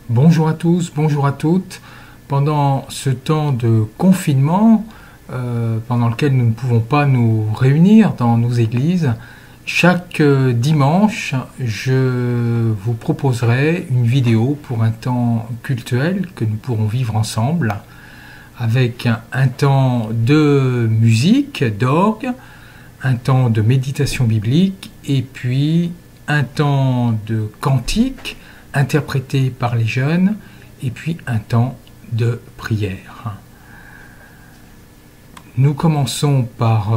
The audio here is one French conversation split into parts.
Bonjour à tous, bonjour à toutes. Pendant ce temps de confinement, pendant lequel nous ne pouvons pas nous réunir dans nos églises, chaque dimanche, je vous proposerai une vidéo pour un temps cultuel que nous pourrons vivre ensemble, avec un temps de musique, d'orgue, un temps de méditation biblique et puis un temps de cantique interprété par les jeunes et puis un temps de prière. Nous commençons par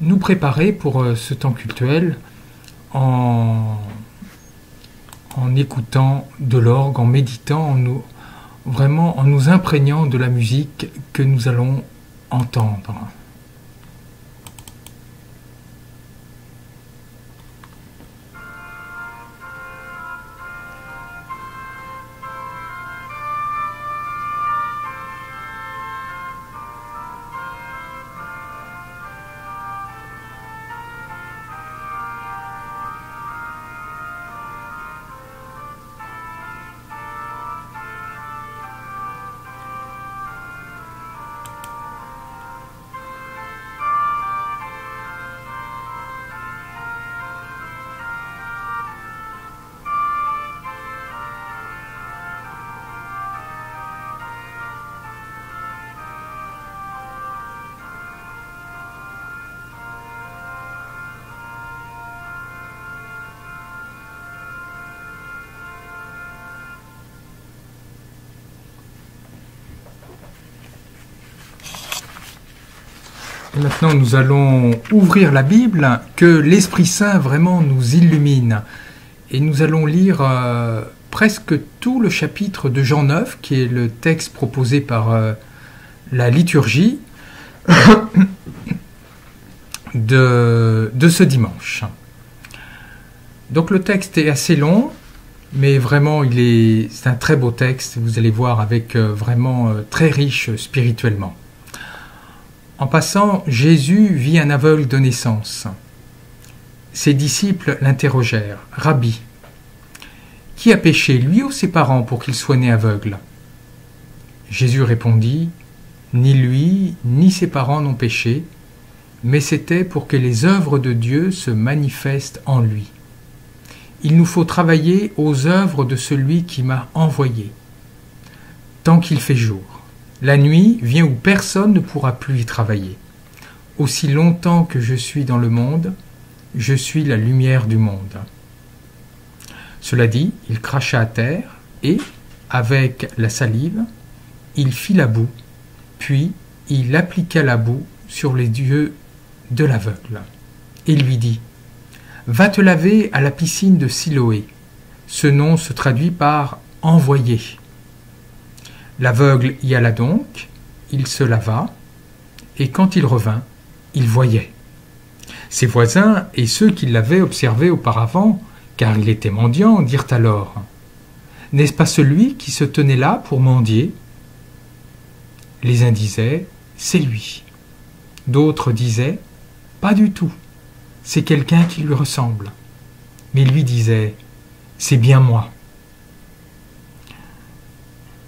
nous préparer pour ce temps cultuel en écoutant de l'orgue, en méditant, vraiment en nous imprégnant de la musique que nous allons entendre. Et maintenant, nous allons ouvrir la Bible, que l'Esprit Saint vraiment nous illumine. Et nous allons lire presque tout le chapitre de Jean 9, qui est le texte proposé par la liturgie de ce dimanche. Donc le texte est assez long, mais vraiment c'est un très beau texte, vous allez voir, avec vraiment très riche spirituellement. En passant, Jésus vit un aveugle de naissance. Ses disciples l'interrogèrent. « Rabbi, qui a péché, lui ou ses parents, pour qu'il soit né aveugle ?» Jésus répondit, « Ni lui, ni ses parents n'ont péché, mais c'était pour que les œuvres de Dieu se manifestent en lui. Il nous faut travailler aux œuvres de celui qui m'a envoyé, tant qu'il fait jour. La nuit vient où personne ne pourra plus y travailler. Aussi longtemps que je suis dans le monde, je suis la lumière du monde. » Cela dit, il cracha à terre et, avec la salive, il fit la boue, puis il appliqua la boue sur les yeux de l'aveugle et lui dit « Va te laver à la piscine de Siloé. » Ce nom se traduit par « envoyé ». L'aveugle y alla donc, il se lava, et quand il revint, il voyait. Ses voisins et ceux qui l'avaient observé auparavant, car il était mendiant, dirent alors « N'est-ce pas celui qui se tenait là pour mendier ?» Les uns disaient « C'est lui ». D'autres disaient « Pas du tout, c'est quelqu'un qui lui ressemble. » Mais lui disait « C'est bien moi. »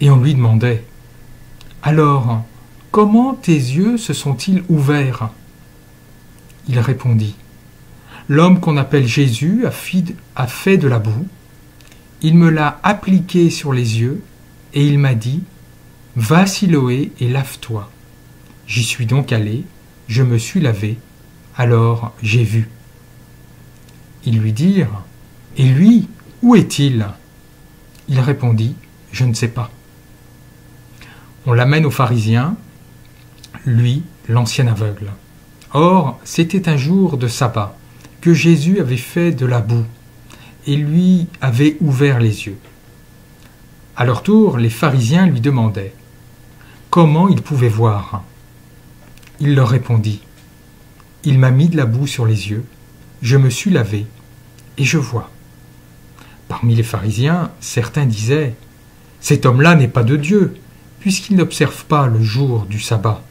Et on lui demandait « Alors, comment tes yeux se sont-ils ouverts ?» Il répondit « L'homme qu'on appelle Jésus a fait de la boue, il me l'a appliqué sur les yeux, et il m'a dit « Va à Siloé et lave-toi. » J'y suis donc allé, je me suis lavé, alors j'ai vu. Ils lui dirent « Et lui, où est-il » Il répondit « Je ne sais pas. » On l'amène aux pharisiens, lui, l'ancien aveugle. Or, c'était un jour de sabbat, que Jésus avait fait de la boue, et lui avait ouvert les yeux. À leur tour, les pharisiens lui demandaient comment il pouvait voir. Il leur répondit « Il m'a mis de la boue sur les yeux, je me suis lavé, et je vois. » Parmi les pharisiens, certains disaient « Cet homme-là n'est pas de Dieu, puisqu'il n'observe pas le jour du sabbat. »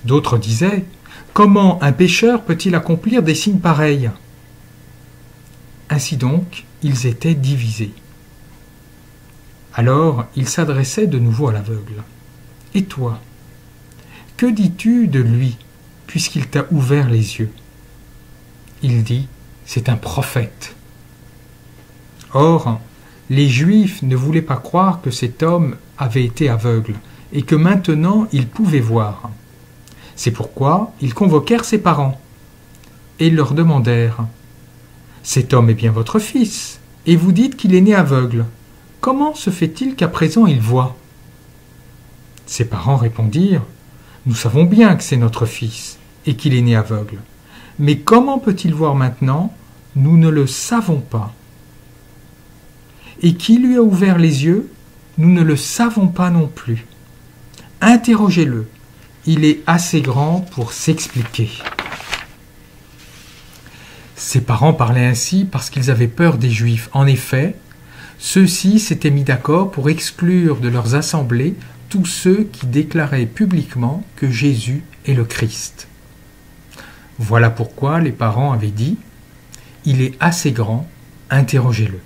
D'autres disaient « Comment un pécheur peut-il accomplir des signes pareils ?» Ainsi donc, ils étaient divisés. Alors il s'adressait de nouveau à l'aveugle. « Et toi, que dis-tu de lui, puisqu'il t'a ouvert les yeux ?» Il dit, « C'est un prophète. » Or, les Juifs ne voulaient pas croire que cet homme avait été aveugle et que maintenant il pouvait voir. C'est pourquoi ils convoquèrent ses parents et ils leur demandèrent « Cet homme est bien votre fils, et vous dites qu'il est né aveugle. Comment se fait-il qu'à présent il voit ?» Ses parents répondirent « Nous savons bien que c'est notre fils et qu'il est né aveugle. Mais comment peut-il voir maintenant? Nous ne le savons pas. Et qui lui a ouvert les yeux? Nous ne le savons pas non plus. Interrogez-le. Il est assez grand pour s'expliquer. » Ses parents parlaient ainsi parce qu'ils avaient peur des Juifs. En effet, ceux-ci s'étaient mis d'accord pour exclure de leurs assemblées tous ceux qui déclaraient publiquement que Jésus est le Christ. Voilà pourquoi les parents avaient dit « Il est assez grand, interrogez-le ».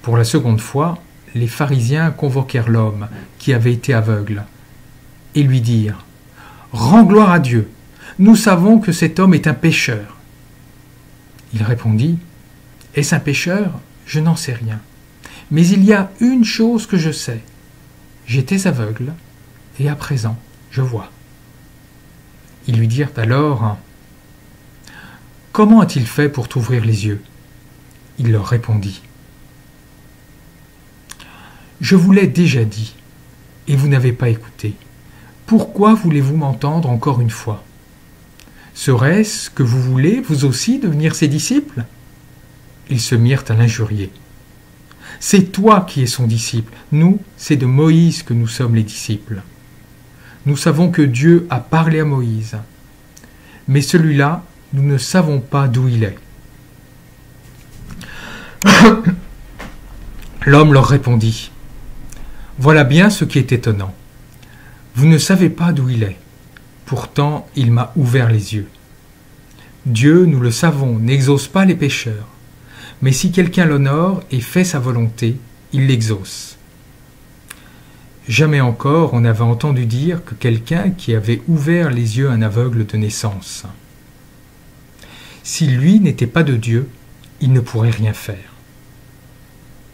Pour la seconde fois, les pharisiens convoquèrent l'homme qui avait été aveugle et lui dirent « Rends gloire à Dieu, nous savons que cet homme est un pécheur. » Il répondit « Est-ce un pécheur? Je n'en sais rien. Mais il y a une chose que je sais. J'étais aveugle, et à présent, je vois. » Ils lui dirent alors « Comment a-t-il fait pour t'ouvrir les yeux ?» Il leur répondit « Je vous l'ai déjà dit, et vous n'avez pas écouté. Pourquoi voulez-vous m'entendre encore une fois? Serait-ce que vous voulez, vous aussi, devenir ses disciples ?» Ils se mirent à l'injurier. « C'est toi qui es son disciple. Nous, c'est de Moïse que nous sommes les disciples. Nous savons que Dieu a parlé à Moïse. Mais celui-là, nous ne savons pas d'où il est. » L'homme leur répondit « Voilà bien ce qui est étonnant. Vous ne savez pas d'où il est. Pourtant, il m'a ouvert les yeux. Dieu, nous le savons, n'exauce pas les pécheurs. Mais si quelqu'un l'honore et fait sa volonté, il l'exauce. Jamais encore on n'avait entendu dire que quelqu'un qui avait ouvert les yeux à un aveugle de naissance. Si lui n'était pas de Dieu, il ne pourrait rien faire.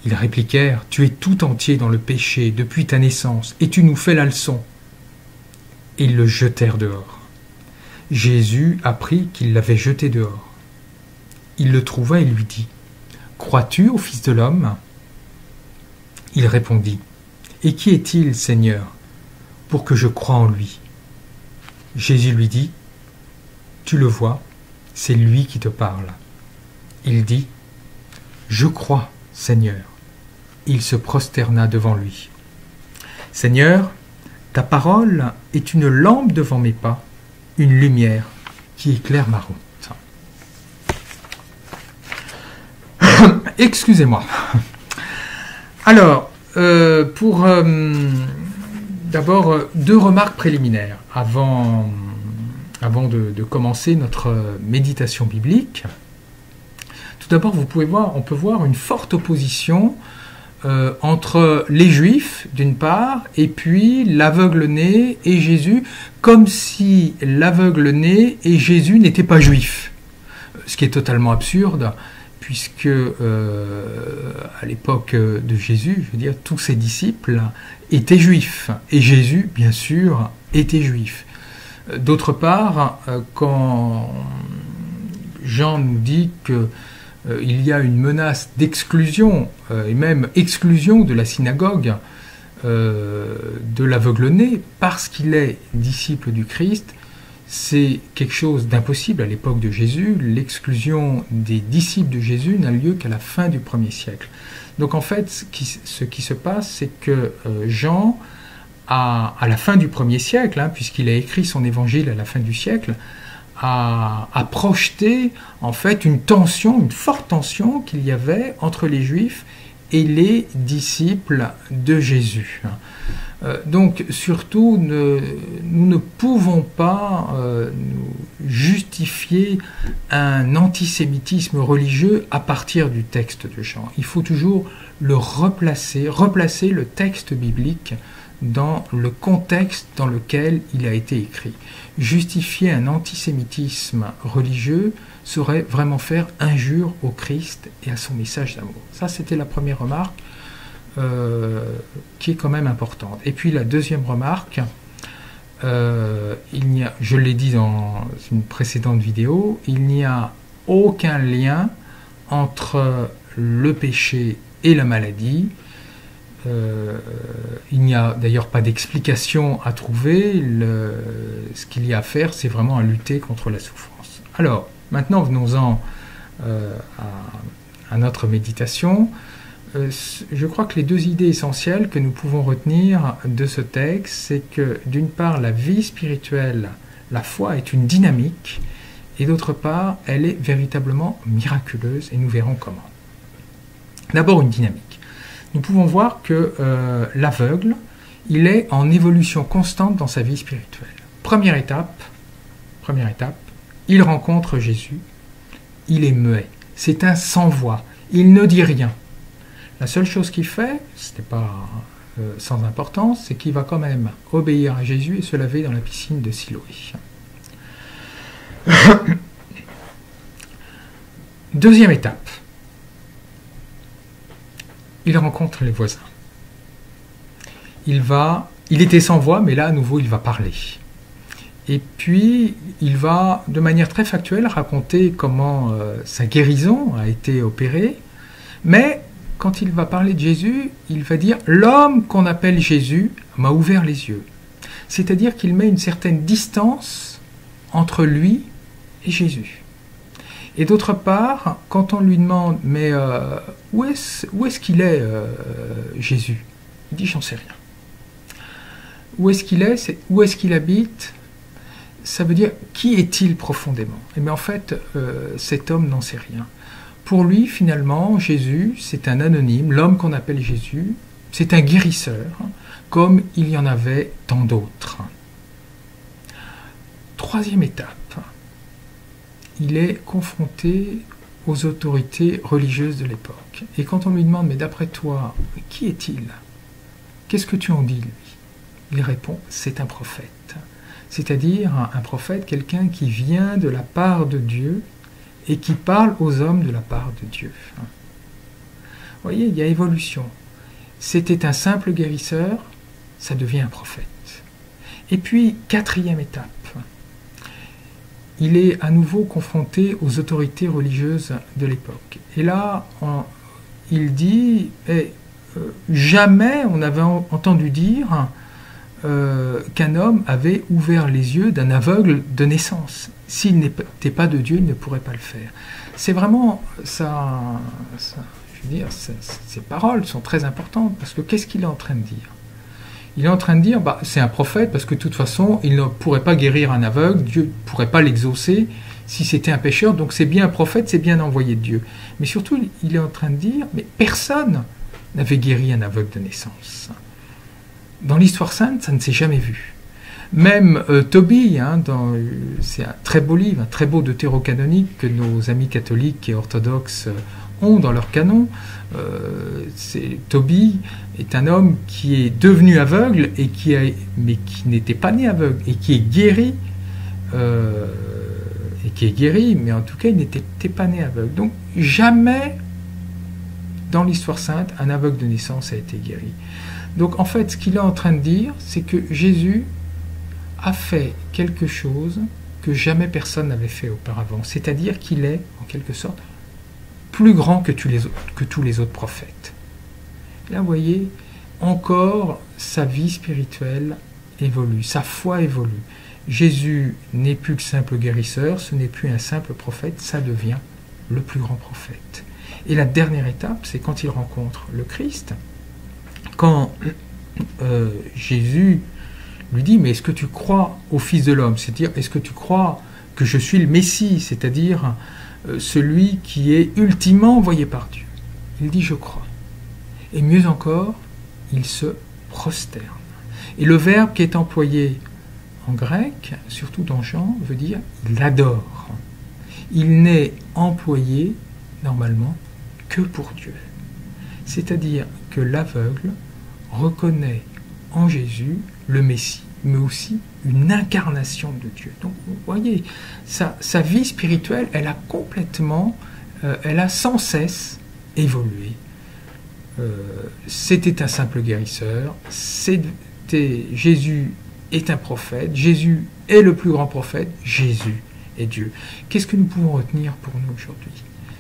Ils répliquèrent « Tu es tout entier dans le péché depuis ta naissance, et tu nous fais la leçon. » Et ils le jetèrent dehors. Jésus apprit qu'il l'avait jeté dehors. Il le trouva et lui dit « Crois-tu au Fils de l'homme » Il répondit « Et qui est-il, Seigneur, pour que je croie en lui ?» Jésus lui dit « Tu le vois, c'est lui qui te parle. » Il dit « Je crois, Seigneur. » Il se prosterna devant lui. « Seigneur, ta parole est une lampe devant mes pas, une lumière qui éclaire ma route. » Excusez-moi. Alors, d'abord, deux remarques préliminaires avant de commencer notre méditation biblique. Tout d'abord, on peut voir une forte opposition entre les Juifs, d'une part, et puis l'aveugle-né et Jésus, comme si l'aveugle-né et Jésus n'étaient pas juifs. Ce qui est totalement absurde, puisque à l'époque de Jésus, je veux dire, tous ses disciples étaient juifs, et Jésus, bien sûr, était juif. D'autre part, quand Jean nous dit que il y a une menace d'exclusion, et même exclusion de la synagogue de l'aveugle-né, parce qu'il est disciple du Christ, c'est quelque chose d'impossible à l'époque de Jésus. L'exclusion des disciples de Jésus n'a lieu qu'à la fin du 1er siècle. Donc en fait, ce qui se passe, c'est que Jean, à la fin du 1er siècle, puisqu'il a écrit son évangile à la fin du siècle, a projeté en fait une forte tension qu'il y avait entre les Juifs et les disciples de Jésus. Donc surtout, nous ne pouvons pas nous justifier un antisémitisme religieux à partir du texte de Jean. Il faut toujours le replacer le texte biblique dans le contexte dans lequel il a été écrit. Justifier un antisémitisme religieux serait vraiment faire injure au Christ et à son message d'amour. Ça, c'était la première remarque qui est quand même importante. Et puis la deuxième remarque, je l'ai dit dans une précédente vidéo, il n'y a aucun lien entre le péché et la maladie. Il n'y a d'ailleurs pas d'explication à trouver. Ce qu'il y a à faire, c'est vraiment à lutter contre la souffrance. Alors, maintenant, venons-en à notre méditation. Je crois que les deux idées essentielles que nous pouvons retenir de ce texte, c'est que d'une part, la vie spirituelle, la foi est une dynamique, et d'autre part, elle est véritablement miraculeuse, et nous verrons comment. D'abord, une dynamique. Nous pouvons voir que l'aveugle, il est en évolution constante dans sa vie spirituelle. Première étape, il rencontre Jésus, il est muet, c'est un sans-voix, il ne dit rien. La seule chose qu'il fait, ce n'est pas sans importance, c'est qu'il va quand même obéir à Jésus et se laver dans la piscine de Siloé. Deuxième étape, il rencontre les voisins. Il était sans voix, mais là, à nouveau, il va parler. Et puis, il va, de manière très factuelle, raconter comment sa guérison a été opérée. Mais, quand il va parler de Jésus, il va dire « L'homme qu'on appelle Jésus m'a ouvert les yeux ». C'est-à-dire qu'il met une certaine distance entre lui et Jésus. Et d'autre part, quand on lui demande « Mais où est-ce qu'il est, Jésus ?» Il dit « J'en sais rien ». Où est-ce qu'il est, où est-ce qu'il habite? Ça veut dire « Qui est-il profondément ?» Et bien en fait, cet homme n'en sait rien. Pour lui, finalement, Jésus, c'est un anonyme, l'homme qu'on appelle Jésus, c'est un guérisseur, comme il y en avait tant d'autres. Troisième étape, il est confronté aux autorités religieuses de l'époque. Et quand on lui demande, mais d'après toi, qui est-il? Qu'est-ce que tu en dis, lui? Il répond, c'est un prophète. C'est-à-dire un prophète, quelqu'un qui vient de la part de Dieu et qui parle aux hommes de la part de Dieu. Vous voyez, il y a évolution. C'était un simple guérisseur, ça devient un prophète. Et puis, quatrième étape, il est à nouveau confronté aux autorités religieuses de l'époque. Et là, il dit, jamais on avait entendu dire qu'un homme avait ouvert les yeux d'un aveugle de naissance. S'il n'était pas de Dieu, il ne pourrait pas le faire. C'est vraiment ça, je veux dire, ces paroles sont très importantes, parce que qu'est-ce qu'il est en train de dire? Il est en train de dire, c'est un prophète, parce que de toute façon, il ne pourrait pas guérir un aveugle, Dieu ne pourrait pas l'exaucer si c'était un pécheur, donc c'est bien un prophète, c'est bien envoyé de Dieu. Mais surtout, il est en train de dire, mais personne n'avait guéri un aveugle de naissance. Dans l'histoire sainte, ça ne s'est jamais vu. Même Tobie, c'est un très beau livre, un très beau deutérocanonique que nos amis catholiques et orthodoxes ont dans leur canon. Tobie est un homme qui est devenu aveugle, mais qui n'était pas né aveugle, et qui est guéri, mais en tout cas, il n'était pas né aveugle. Donc, jamais dans l'histoire sainte, un aveugle de naissance a été guéri. Donc, en fait, ce qu'il est en train de dire, c'est que Jésus a fait quelque chose que jamais personne n'avait fait auparavant. C'est-à-dire qu'il est, en quelque sorte, plus grand que tous les autres prophètes. Là, vous voyez, encore, sa vie spirituelle évolue, sa foi évolue. Jésus n'est plus le simple guérisseur, ce n'est plus un simple prophète, ça devient le plus grand prophète. Et la dernière étape, c'est quand il rencontre le Christ, quand Jésus lui dit, mais est-ce que tu crois au Fils de l'homme? C'est-à-dire, est-ce que tu crois que je suis le Messie, c'est-à-dire celui qui est ultimement envoyé par Dieu? Il dit, je crois. Et mieux encore, il se prosterne. Et le verbe qui est employé en grec, surtout dans Jean, veut dire il adore. Il n'est employé normalement que pour Dieu. C'est-à-dire que l'aveugle reconnaît en Jésus le Messie, mais aussi une incarnation de Dieu. Donc vous voyez, sa vie spirituelle, elle a complètement, elle a sans cesse évolué. C'était un simple guérisseur, Jésus est un prophète, Jésus est le plus grand prophète, Jésus est Dieu. Qu'est-ce que nous pouvons retenir pour nous aujourd'hui?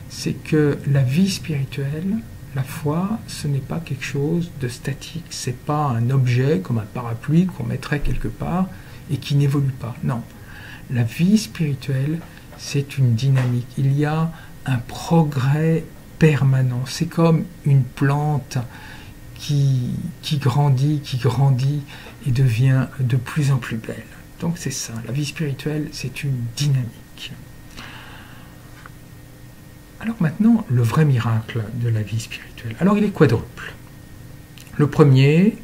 C'est que la vie spirituelle, la foi, ce n'est pas quelque chose de statique, c'est pas un objet comme un parapluie qu'on mettrait quelque part et qui n'évolue pas. Non, la vie spirituelle, c'est une dynamique. Il y a un progrès permanent. C'est comme une plante qui grandit et devient de plus en plus belle. Donc c'est ça, la vie spirituelle, c'est une dynamique. Alors maintenant, le vrai miracle de la vie spirituelle. Alors il est quadruple. Le premier,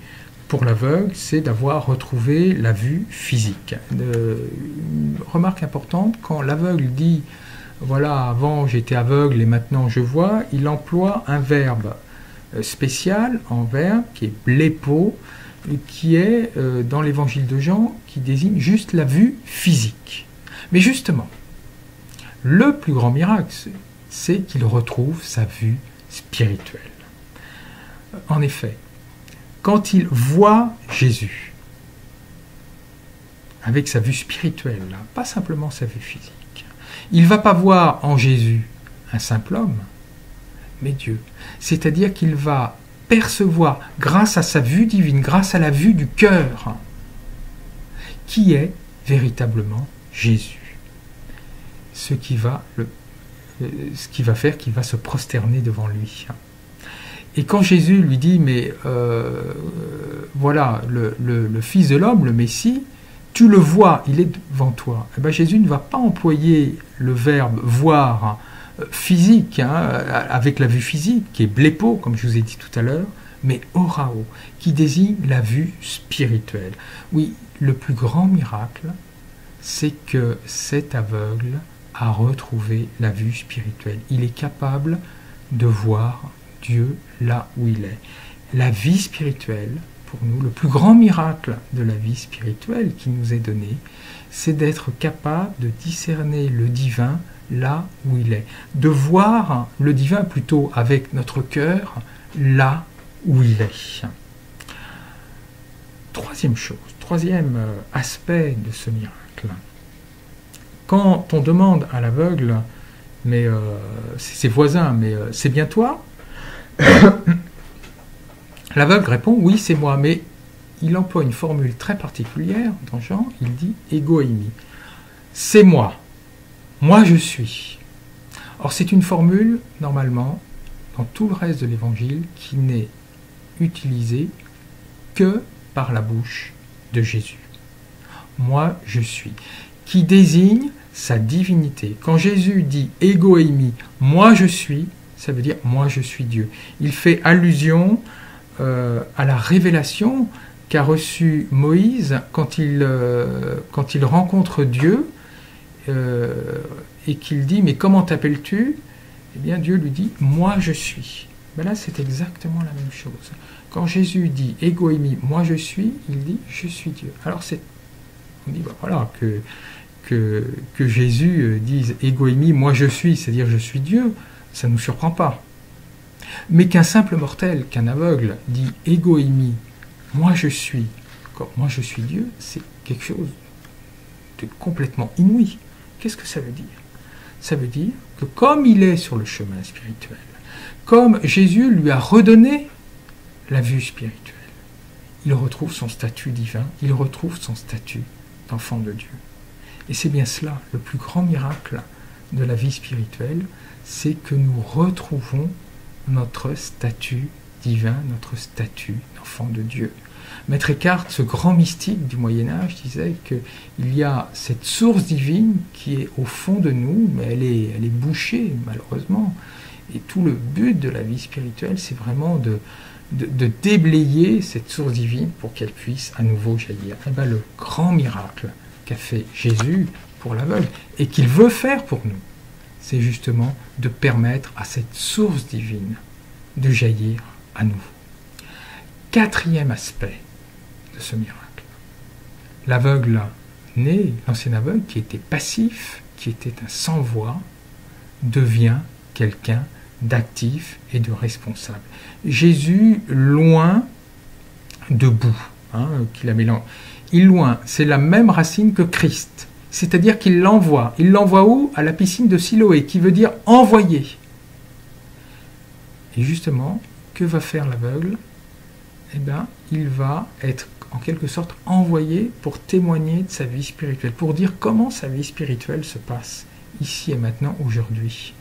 pour l'aveugle, c'est d'avoir retrouvé la vue physique. Une remarque importante, quand l'aveugle dit « voilà, avant j'étais aveugle et maintenant je vois », il emploie un verbe spécial, un verbe qui est « blepo », qui est dans l'évangile de Jean, qui désigne juste la vue physique. Mais justement, le plus grand miracle, c'est qu'il retrouve sa vue spirituelle. En effet, quand il voit Jésus, avec sa vue spirituelle, là, pas simplement sa vue physique, il ne va pas voir en Jésus un simple homme, mais Dieu. C'est-à-dire qu'il va percevoir, grâce à sa vue divine, grâce à la vue du cœur, qui est véritablement Jésus. Ce qui va faire qu'il va se prosterner devant lui. Et quand Jésus lui dit, mais voilà, le Fils de l'homme, le Messie, tu le vois, il est devant toi. Et bien Jésus ne va pas employer le verbe voir physique, avec la vue physique, qui est blepo, comme je vous ai dit tout à l'heure, mais orao, qui désigne la vue spirituelle. Oui, le plus grand miracle, c'est que cet aveugle a retrouvé la vue spirituelle. Il est capable de voir Dieu là où il est. La vie spirituelle, pour nous, le plus grand miracle de la vie spirituelle qui nous est donné, c'est d'être capable de discerner le divin là où il est, de voir le divin plutôt avec notre cœur là où il est. Troisième chose, troisième aspect de ce miracle. Quand on demande à l'aveugle, mais c'est ses voisins, mais c'est bien toi? L'aveugle répond, oui, c'est moi, mais il emploie une formule très particulière dans Jean, il dit ego eimi. C'est moi. Moi je suis. Or c'est une formule, normalement, dans tout le reste de l'évangile, qui n'est utilisée que par la bouche de Jésus. Moi je suis. Qui désigne sa divinité. Quand Jésus dit ego eimi, moi je suis, ça veut dire moi je suis Dieu. Il fait allusion à la révélation qu'a reçue Moïse quand il rencontre Dieu et qu'il dit mais comment t'appelles-tu? Eh bien Dieu lui dit moi je suis. Ben là c'est exactement la même chose. Quand Jésus dit ego eimi, moi je suis, il dit je suis Dieu. Alors on dit ben voilà que Jésus dise ego eimi, moi je suis, c'est-à-dire je suis Dieu, ça ne nous surprend pas. Mais qu'un simple mortel, qu'un aveugle dit ego eimi, moi je suis Dieu, c'est quelque chose de complètement inouï. Qu'est-ce que ça veut dire? Ça veut dire que comme il est sur le chemin spirituel, comme Jésus lui a redonné la vue spirituelle, il retrouve son statut divin, il retrouve son statut d'enfant de Dieu. Et c'est bien cela, le plus grand miracle de la vie spirituelle, c'est que nous retrouvons notre statut divin, notre statut d'enfant de Dieu. Maître Eckhart, ce grand mystique du Moyen-Âge, disait qu'il y a cette source divine qui est au fond de nous, mais elle est bouchée, malheureusement. Et tout le but de la vie spirituelle, c'est vraiment de déblayer cette source divine pour qu'elle puisse à nouveau jaillir. Et bien, le grand miracle qu'a fait Jésus pour l'aveugle et qu'il veut faire pour nous, c'est justement de permettre à cette source divine de jaillir à nouveau. Quatrième aspect de ce miracle. L'aveugle né, l'ancien aveugle qui était passif, qui était un sans-voix, devient quelqu'un d'actif et de responsable. Jésus, loin de boue, qu'il a mélangé. Loin, c'est la même racine que Christ. C'est-à-dire qu'il l'envoie. Il l'envoie où? À la piscine de Siloé, qui veut dire envoyer. Et justement, que va faire l'aveugle? Eh bien, il va être en quelque sorte envoyé pour témoigner de sa vie spirituelle, pour dire comment sa vie spirituelle se passe, ici et maintenant, aujourd'hui.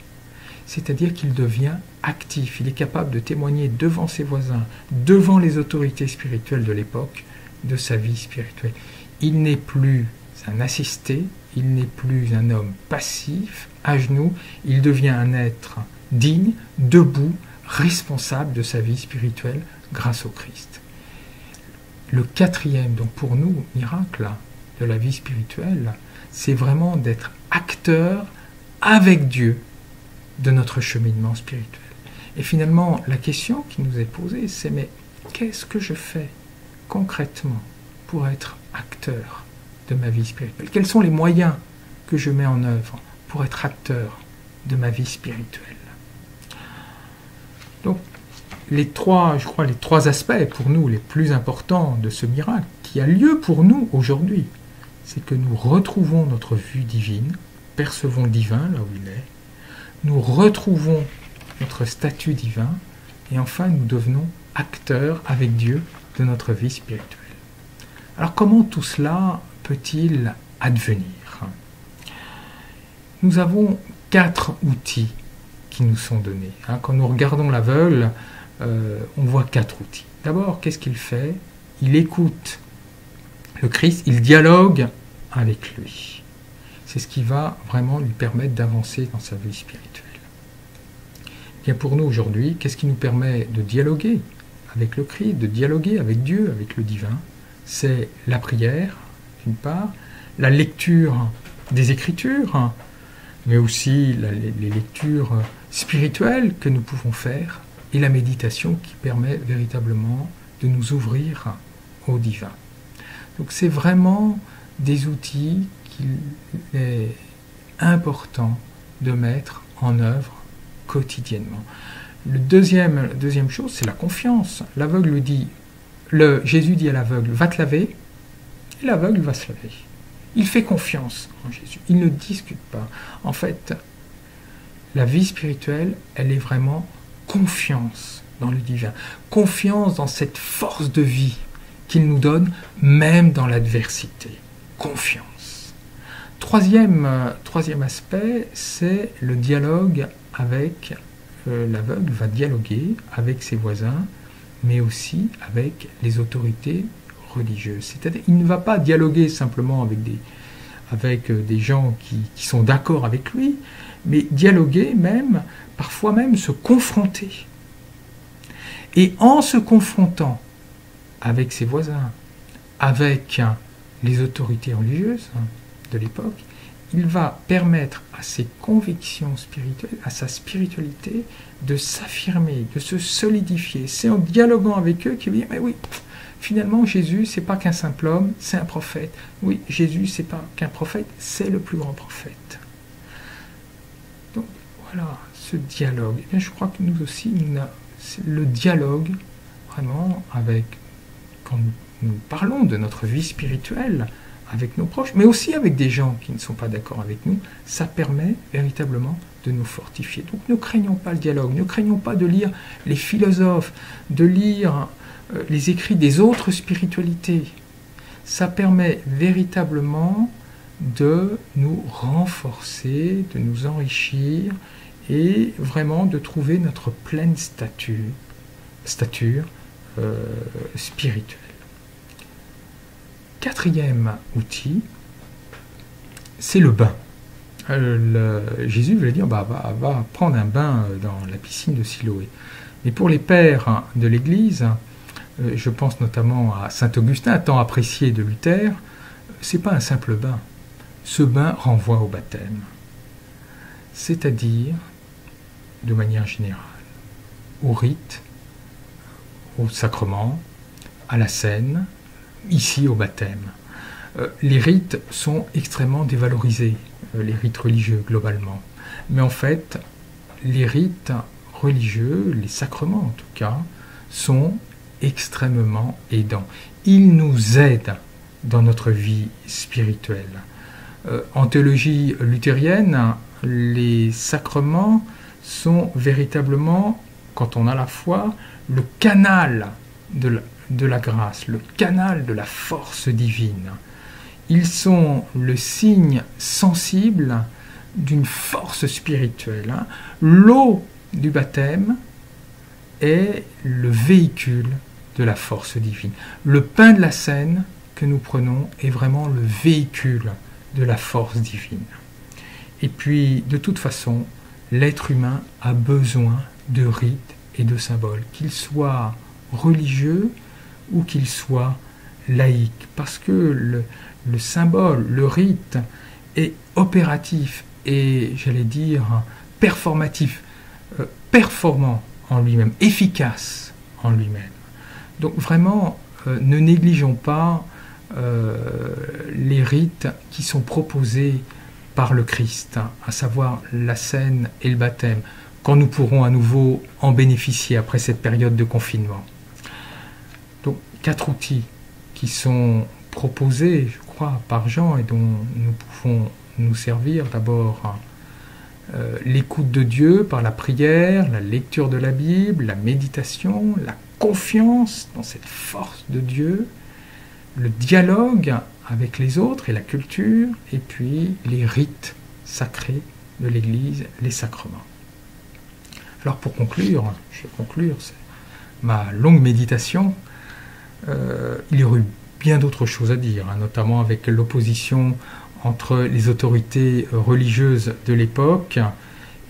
C'est-à-dire qu'il devient actif, il est capable de témoigner devant ses voisins, devant les autorités spirituelles de l'époque, de sa vie spirituelle. Il n'est plus un assisté, il n'est plus un homme passif, à genoux, il devient un être digne, debout, responsable de sa vie spirituelle grâce au Christ. Le quatrième, donc pour nous, miracle de la vie spirituelle, c'est vraiment d'être acteur avec Dieu de notre cheminement spirituel. Et finalement, la question qui nous est posée, c'est mais qu'est-ce que je fais concrètement pour être acteur de ma vie spirituelle? Quels sont les moyens que je mets en œuvre pour être acteur de ma vie spirituelle? Donc, les trois aspects pour nous les plus importants de ce miracle qui a lieu pour nous aujourd'hui, c'est que nous retrouvons notre vue divine, percevons le divin là où il est, nous retrouvons notre statut divin et enfin nous devenons acteurs avec Dieu de notre vie spirituelle. Alors comment tout cela peut-il advenir? Nous avons 4 outils qui nous sont donnés. Quand nous regardons l'aveugle, on voit 4 outils. D'abord, qu'est-ce qu'il fait? Il écoute le Christ, il dialogue avec lui. C'est ce qui va vraiment lui permettre d'avancer dans sa vie spirituelle. Bien pour nous aujourd'hui, qu'est-ce qui nous permet de dialoguer avec le Christ, de dialoguer avec Dieu, avec le divin? C'est la prière, d'une part, la lecture des Écritures, mais aussi les lectures spirituelles que nous pouvons faire, et la méditation qui permet véritablement de nous ouvrir au divin. Donc c'est vraiment des outils qu'il est important de mettre en œuvre quotidiennement. Deuxième chose, c'est la confiance. L'aveugle dit, Jésus dit à l'aveugle, va te laver, et l'aveugle va se laver. Il fait confiance en Jésus, il ne discute pas. En fait, la vie spirituelle, elle est vraiment confiance dans le divin, confiance dans cette force de vie qu'il nous donne, même dans l'adversité. Confiance. Troisième aspect, c'est le dialogue avec l'aveugle, va dialoguer avec ses voisins, mais aussi avec les autorités religieuses. C'est-à-dire, il ne va pas dialoguer simplement avec des gens qui sont d'accord avec lui, mais dialoguer même, parfois même se confronter. Et en se confrontant avec ses voisins, avec les autorités religieuses de l'époque, il va permettre à ses convictions spirituelles, à sa spiritualité, de s'affirmer, de se solidifier. C'est en dialoguant avec eux qu'il va dire, mais oui, finalement Jésus, c'est pas qu'un simple homme, c'est un prophète. Oui, Jésus, c'est pas qu'un prophète, c'est le plus grand prophète. Donc voilà, ce dialogue. Et bien, je crois que nous aussi, le dialogue, vraiment, quand nous parlons de notre vie spirituelle, avec nos proches, mais aussi avec des gens qui ne sont pas d'accord avec nous, ça permet véritablement de nous fortifier. Donc ne craignons pas le dialogue, ne craignons pas de lire les philosophes, de lire les écrits des autres spiritualités. Ça permet véritablement de nous renforcer, de nous enrichir et vraiment de trouver notre pleine stature spirituelle. Quatrième outil, c'est le bain. Jésus voulait dire, va prendre un bain dans la piscine de Siloé. Et pour les pères de l'Église, je pense notamment à saint Augustin, tant apprécié de Luther, c'est pas un simple bain. Ce bain renvoie au baptême, c'est-à-dire, de manière générale, au rite, au sacrement, à la scène, ici au baptême. Les rites sont extrêmement dévalorisés, les rites religieux globalement. Mais en fait, les rites religieux, les sacrements en tout cas, sont extrêmement aidants. Ils nous aident dans notre vie spirituelle. En théologie luthérienne, les sacrements sont véritablement, quand on a la foi, le canal de la grâce, le canal de la force divine. Ils sont le signe sensible d'une force spirituelle. L'eau du baptême est le véhicule de la force divine. Le pain de la scène que nous prenons est vraiment le véhicule de la force divine. Et puis, de toute façon, l'être humain a besoin de rites et de symboles, qu'ils soient religieux ou qu'ils soient laïques, parce que le symbole, le rite est opératif et, j'allais dire, performatif, performant en lui-même, efficace en lui-même. Donc vraiment, ne négligeons pas les rites qui sont proposés par le Christ, à savoir la scène et le baptême, quand nous pourrons à nouveau en bénéficier après cette période de confinement. Donc 4 outils qui sont proposés, je crois, par Jean et dont nous pouvons nous servir. D'abord, l'écoute de Dieu par la prière, la lecture de la Bible, la méditation, la confiance dans cette force de Dieu, le dialogue avec les autres et la culture, et puis les rites sacrés de l'Église, les sacrements. Alors pour conclure, je vais conclure ma longue méditation, il y aurait eu bien d'autres choses à dire, notamment avec l'opposition entre les autorités religieuses de l'époque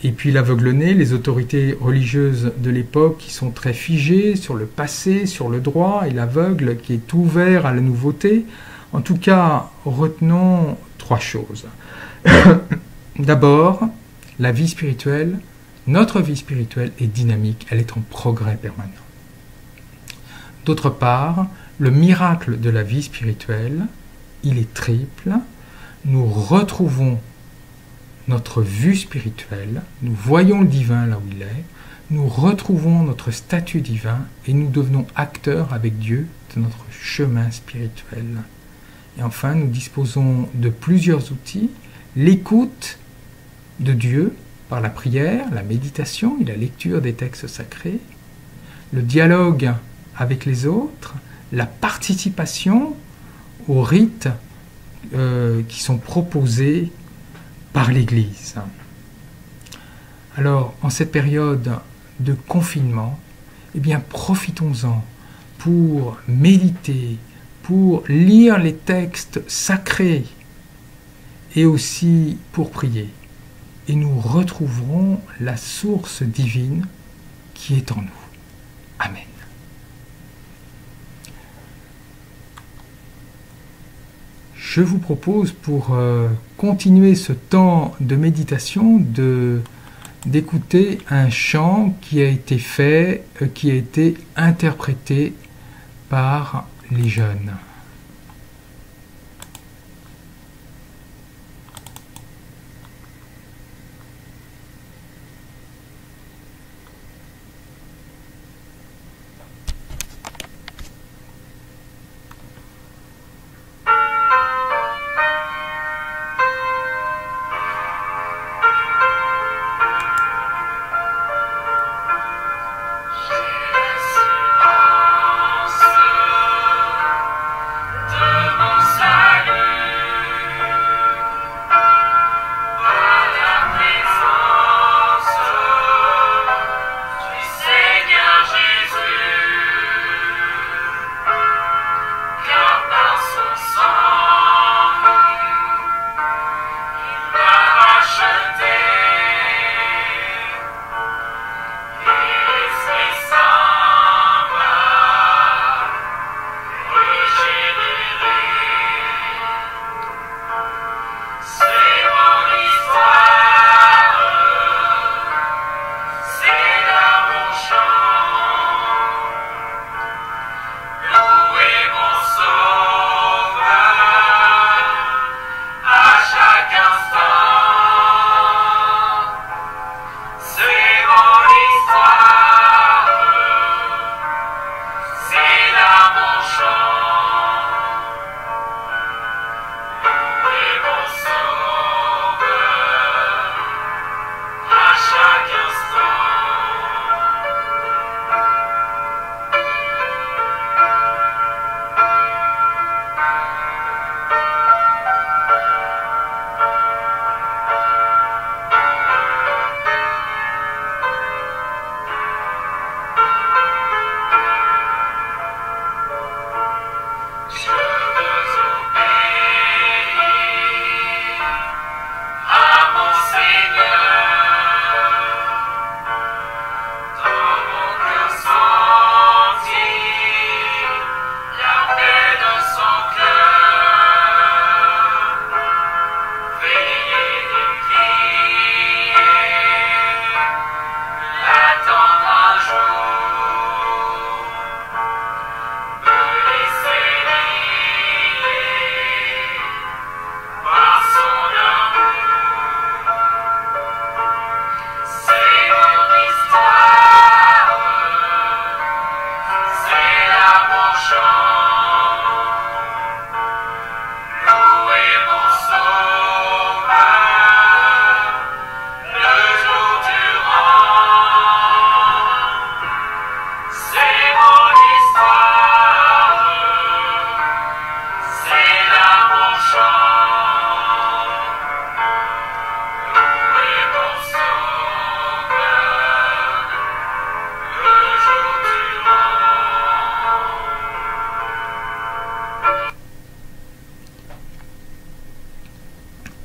et puis l'aveugle-né, les autorités religieuses de l'époque qui sont très figées sur le passé, sur le droit, et l'aveugle qui est ouvert à la nouveauté. En tout cas, retenons 3 choses. D'abord, la vie spirituelle, notre vie spirituelle est dynamique, elle est en progrès permanent. D'autre part, le miracle de la vie spirituelle, il est triple. Nous retrouvons notre vue spirituelle, nous voyons le divin là où il est, nous retrouvons notre statut divin et nous devenons acteurs avec Dieu de notre chemin spirituel. Et enfin, nous disposons de plusieurs outils, l'écoute de Dieu par la prière, la méditation et la lecture des textes sacrés, le dialogue avec les autres, la participation aux rites qui sont proposés par l'Église. Alors, en cette période de confinement, eh bien, profitons-en pour méditer, pour lire les textes sacrés et aussi pour prier. Et nous retrouverons la source divine qui est en nous. Amen. Je vous propose, pour continuer ce temps de méditation, d'écouter un chant qui a été fait, qui a été interprété par les jeunes.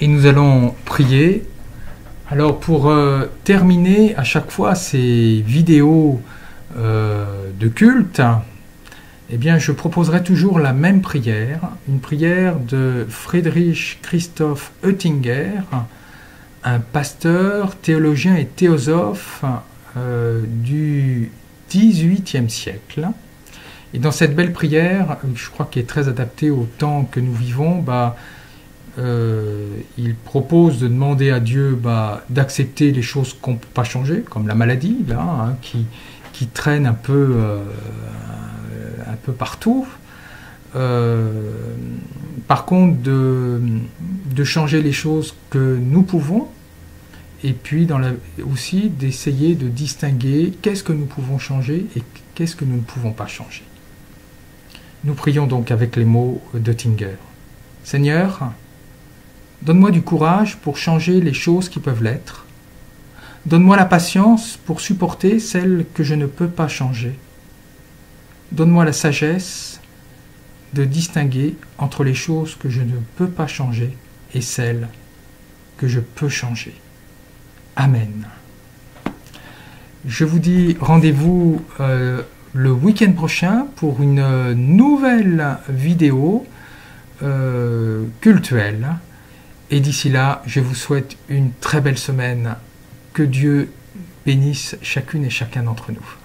et nous allons prier. Alors pour terminer à chaque fois ces vidéos de culte, eh bien je proposerai toujours la même prière, une prière de Friedrich Christoph Oettinger, un pasteur, théologien et théosophe du XVIIIe siècle. Et dans cette belle prière, je crois qu'elle est très adaptée au temps que nous vivons, il propose de demander à Dieu d'accepter les choses qu'on ne peut pas changer, comme la maladie, là, qui traîne un peu partout. Par contre, de changer les choses que nous pouvons, et puis aussi d'essayer de distinguer qu'est-ce que nous pouvons changer et qu'est-ce que nous ne pouvons pas changer. Nous prions donc avec les mots d'Oettinger. Seigneur, donne-moi du courage pour changer les choses qui peuvent l'être. Donne-moi la patience pour supporter celles que je ne peux pas changer. Donne-moi la sagesse de distinguer entre les choses que je ne peux pas changer et celles que je peux changer. Amen. Je vous dis rendez-vous le week-end prochain pour une nouvelle vidéo cultuelle. Et d'ici là, je vous souhaite une très belle semaine. Que Dieu bénisse chacune et chacun d'entre nous.